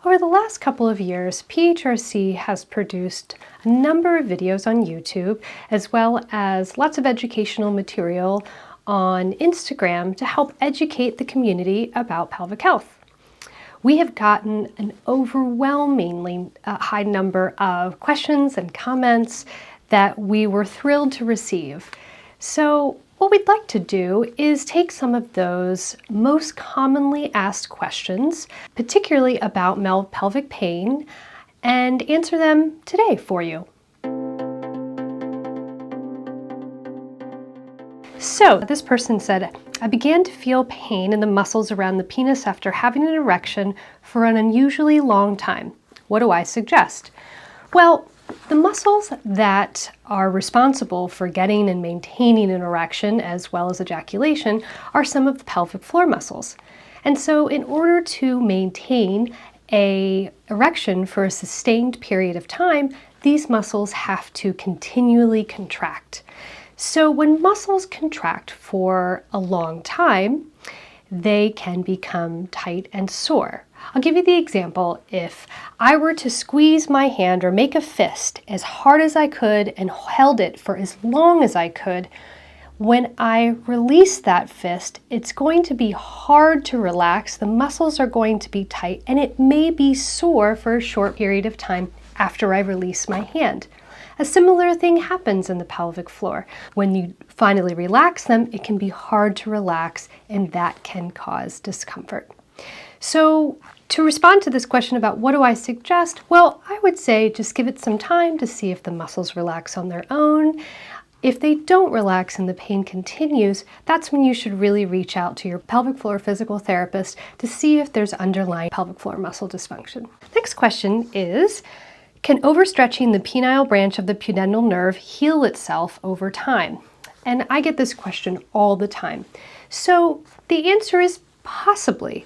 Over the last couple of years, PHRC has produced a number of videos on YouTube, as well as lots of educational material on Instagram to help educate the community about pelvic health. We have gotten an overwhelmingly high number of questions and comments that we were thrilled to receive. So what we'd like to do is take some of those most commonly asked questions, particularly about male pelvic pain, and answer them today for you. So this person said, I began to feel pain in the muscles around the penis after having an erection for an unusually long time. What do I suggest? Well, the muscles that are responsible for getting and maintaining an erection as well as ejaculation are some of the pelvic floor muscles. And so in order to maintain an erection for a sustained period of time, these muscles have to continually contract. So when muscles contract for a long time, they can become tight and sore. I'll give you the example. If I were to squeeze my hand or make a fist as hard as I could and held it for as long as I could, when I release that fist, it's going to be hard to relax, the muscles are going to be tight, and it may be sore for a short period of time after I release my hand. A similar thing happens in the pelvic floor. When you finally relax them, it can be hard to relax, and that can cause discomfort. So to respond to this question about what do I suggest, well, I would say just give it some time to see if the muscles relax on their own. If they don't relax and the pain continues, that's when you should really reach out to your pelvic floor physical therapist to see if there's underlying pelvic floor muscle dysfunction. Next question is, can overstretching the penile branch of the pudendal nerve heal itself over time? And I get this question all the time. So the answer is possibly.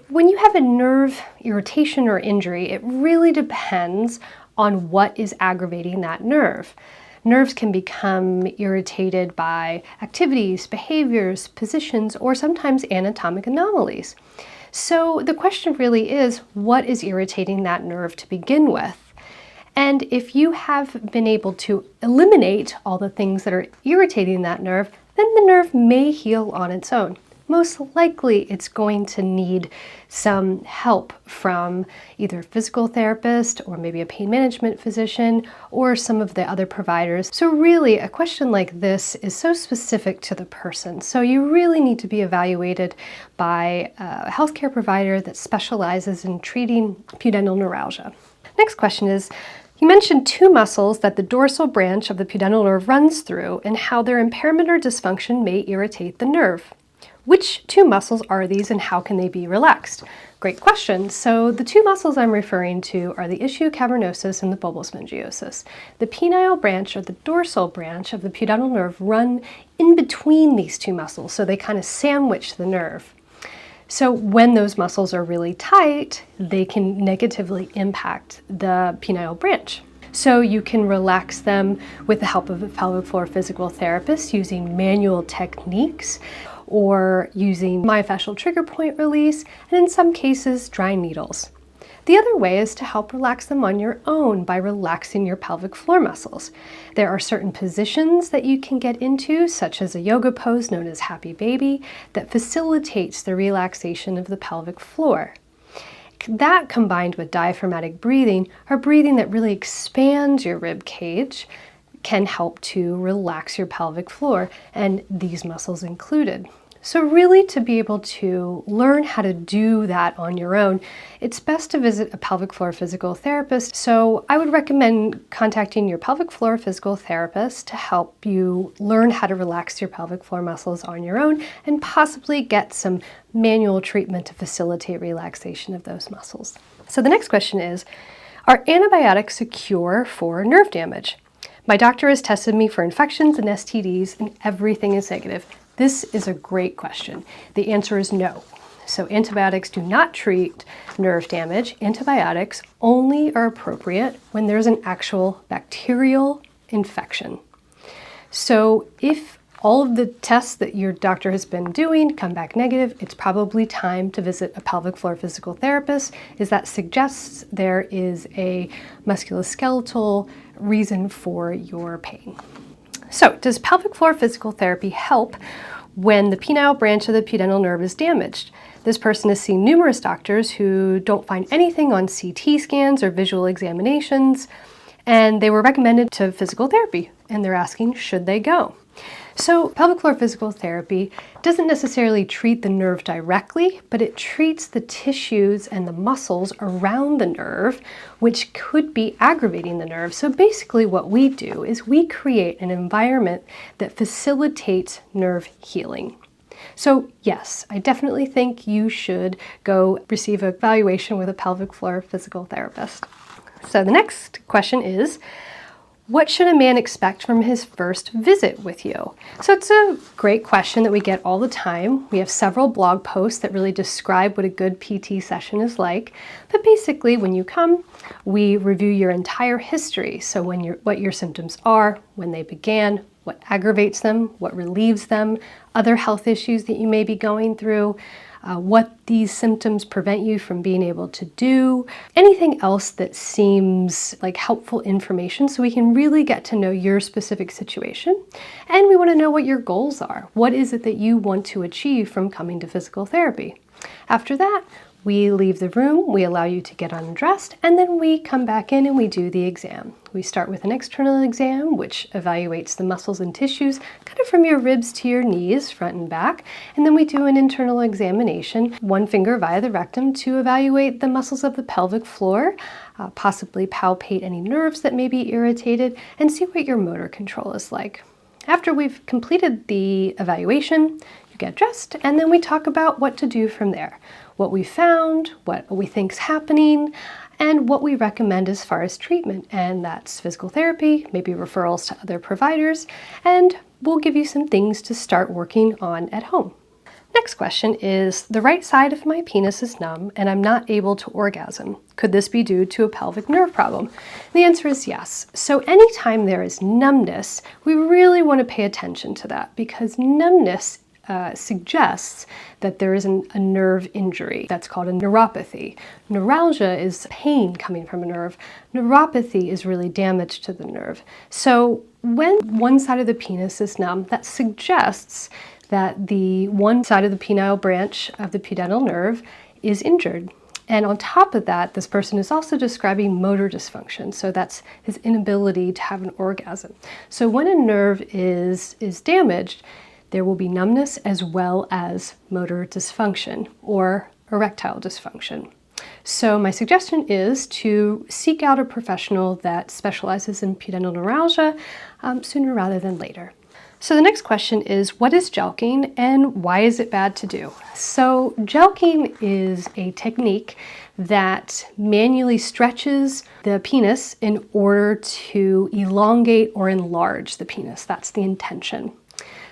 When you have a nerve irritation or injury, it really depends on what is aggravating that nerve. Nerves can become irritated by activities, behaviors, positions, or sometimes anatomic anomalies. So the question really is, what is irritating that nerve to begin with? And if you have been able to eliminate all the things that are irritating that nerve, then the nerve may heal on its own. Most likely it's going to need some help from either a physical therapist or maybe a pain management physician or some of the other providers. So really a question like this is so specific to the person. So you really need to be evaluated by a healthcare provider that specializes in treating pudendal neuralgia. Next question is, you mentioned two muscles that the dorsal branch of the pudendal nerve runs through and how their impairment or dysfunction may irritate the nerve. Which two muscles are these and how can they be relaxed? Great question. So the two muscles I'm referring to are the ischial cavernosus and the bulbous mangiosus. The penile branch or the dorsal branch of the pudendal nerve run in between these two muscles, so they kind of sandwich the nerve. So when those muscles are really tight, they can negatively impact the penile branch. So you can relax them with the help of a pelvic floor physical therapist using manual techniques or using myofascial trigger point release, and in some cases, dry needles. The other way is to help relax them on your own by relaxing your pelvic floor muscles. There are certain positions that you can get into, such as a yoga pose known as Happy Baby, that facilitates the relaxation of the pelvic floor. That combined with diaphragmatic breathing, or breathing that really expands your rib cage, can help to relax your pelvic floor, and these muscles included. So really, to be able to learn how to do that on your own, it's best to visit a pelvic floor physical therapist. So I would recommend contacting your pelvic floor physical therapist to help you learn how to relax your pelvic floor muscles on your own and possibly get some manual treatment to facilitate relaxation of those muscles. So the next question is, are antibiotics a cure for nerve damage? My doctor has tested me for infections and STDs and everything is negative. This is a great question. The answer is no. So antibiotics do not treat nerve damage. Antibiotics only are appropriate when there's an actual bacterial infection. So if all of the tests that your doctor has been doing come back negative, it's probably time to visit a pelvic floor physical therapist, as that suggests there is a musculoskeletal reason for your pain. So, does pelvic floor physical therapy help when the penile branch of the pudendal nerve is damaged? This person has seen numerous doctors who don't find anything on CT scans or visual examinations, and they were recommended to physical therapy, and they're asking, should they go? So pelvic floor physical therapy doesn't necessarily treat the nerve directly, but it treats the tissues and the muscles around the nerve, which could be aggravating the nerve. So basically what we do is we create an environment that facilitates nerve healing. So yes, I definitely think you should go receive an evaluation with a pelvic floor physical therapist. So the next question is, what should a man expect from his first visit with you? So it's a great question that we get all the time. We have several blog posts that really describe what a good PT session is like. But basically, when you come, we review your entire history. So what your symptoms are, when they began, what aggravates them, what relieves them, other health issues that you may be going through, what these symptoms prevent you from being able to do, anything else that seems like helpful information so we can really get to know your specific situation. And we want to know what your goals are. What is it that you want to achieve from coming to physical therapy? After that, we leave the room, we allow you to get undressed, and then we come back in and we do the exam. We start with an external exam, which evaluates the muscles and tissues, kind of from your ribs to your knees, front and back. And then we do an internal examination, one finger via the rectum, to evaluate the muscles of the pelvic floor, possibly palpate any nerves that may be irritated, and see what your motor control is like. After we've completed the evaluation, you get dressed, and then we talk about what to do from there. What we found, what we think's happening, and what we recommend as far as treatment. And that's physical therapy, maybe referrals to other providers, and we'll give you some things to start working on at home. Next question is, the right side of my penis is numb and I'm not able to orgasm. Could this be due to a pelvic nerve problem? The answer is yes. So anytime there is numbness, we really want to pay attention to that, because numbness suggests that there is a nerve injury. That's called a neuropathy. Neuralgia is pain coming from a nerve. Neuropathy is really damage to the nerve. So when one side of the penis is numb, that suggests that the one side of the penile branch of the pudendal nerve is injured. And on top of that, this person is also describing motor dysfunction. So that's his inability to have an orgasm. So when a nerve is damaged, there will be numbness as well as motor dysfunction or erectile dysfunction. So my suggestion is to seek out a professional that specializes in pudendal neuralgia sooner rather than later. So the next question is, what is jelqing and why is it bad to do? So jelqing is a technique that manually stretches the penis in order to elongate or enlarge the penis. That's the intention.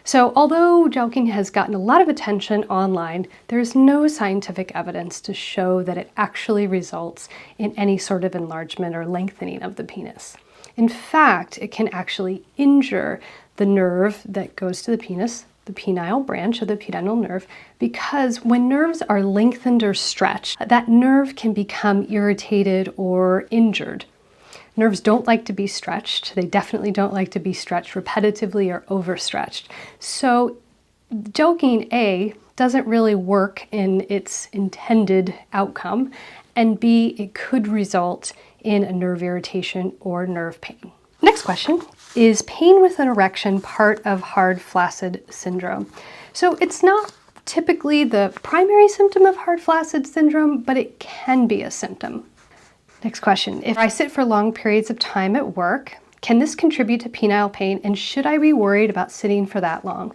So although jelqing has gotten a lot of attention online, there's no scientific evidence to show that it actually results in any sort of enlargement or lengthening of the penis. In fact, it can actually injure the nerve that goes to the penis, the penile branch of the pudendal nerve, because when nerves are lengthened or stretched, that nerve can become irritated or injured. Nerves don't like to be stretched. They definitely don't like to be stretched repetitively or overstretched. So jelqing, A, doesn't really work in its intended outcome, and B, it could result in a nerve irritation or nerve pain. Next question, is pain with an erection part of hard flaccid syndrome? So it's not typically the primary symptom of hard flaccid syndrome, but it can be a symptom. Next question, if I sit for long periods of time at work, can this contribute to penile pain, and should I be worried about sitting for that long?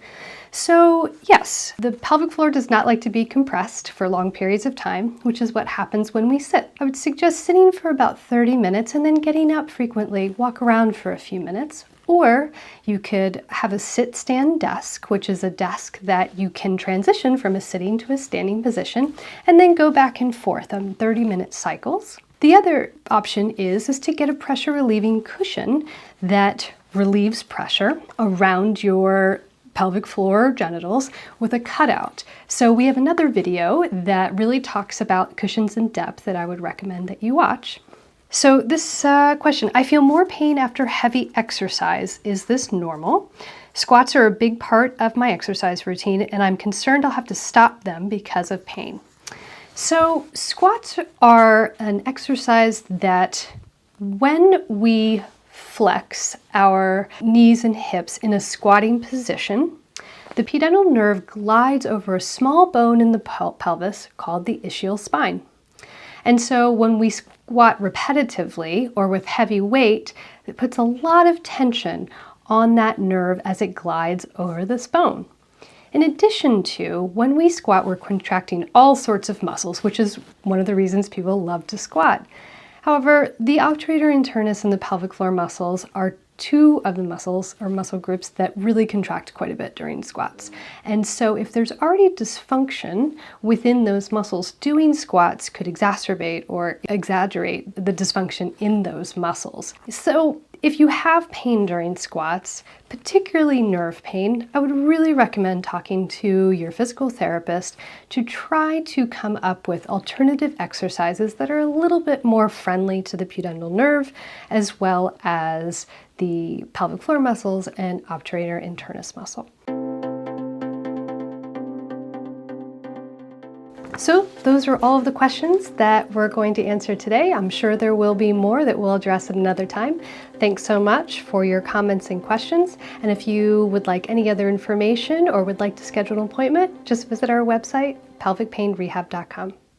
So yes, the pelvic floor does not like to be compressed for long periods of time, which is what happens when we sit. I would suggest sitting for about 30 minutes and then getting up frequently, walk around for a few minutes. Or you could have a sit-stand desk, which is a desk that you can transition from a sitting to a standing position, and then go back and forth on 30-minute cycles. The other option is to get a pressure relieving cushion that relieves pressure around your pelvic floor, genitals, with a cutout. So we have another video that really talks about cushions in depth that I would recommend that you watch. So this question, I feel more pain after heavy exercise. Is this normal? Squats are a big part of my exercise routine, and I'm concerned I'll have to stop them because of pain. So squats are an exercise that when we flex our knees and hips in a squatting position, the pudendal nerve glides over a small bone in the pelvis called the ischial spine. And so when we squat repetitively or with heavy weight, it puts a lot of tension on that nerve as it glides over this bone. In addition to, when we squat, we're contracting all sorts of muscles, which is one of the reasons people love to squat. However, the obturator internus and the pelvic floor muscles are two of the muscles or muscle groups that really contract quite a bit during squats. And so if there's already dysfunction within those muscles, doing squats could exacerbate or exaggerate the dysfunction in those muscles. So if you have pain during squats, particularly nerve pain, I would really recommend talking to your physical therapist to try to come up with alternative exercises that are a little bit more friendly to the pudendal nerve, as well as the pelvic floor muscles and obturator internus muscle. So those are all of the questions that we're going to answer today. I'm sure there will be more that we'll address at another time. Thanks so much for your comments and questions. And if you would like any other information or would like to schedule an appointment, just visit our website, pelvicpainrehab.com.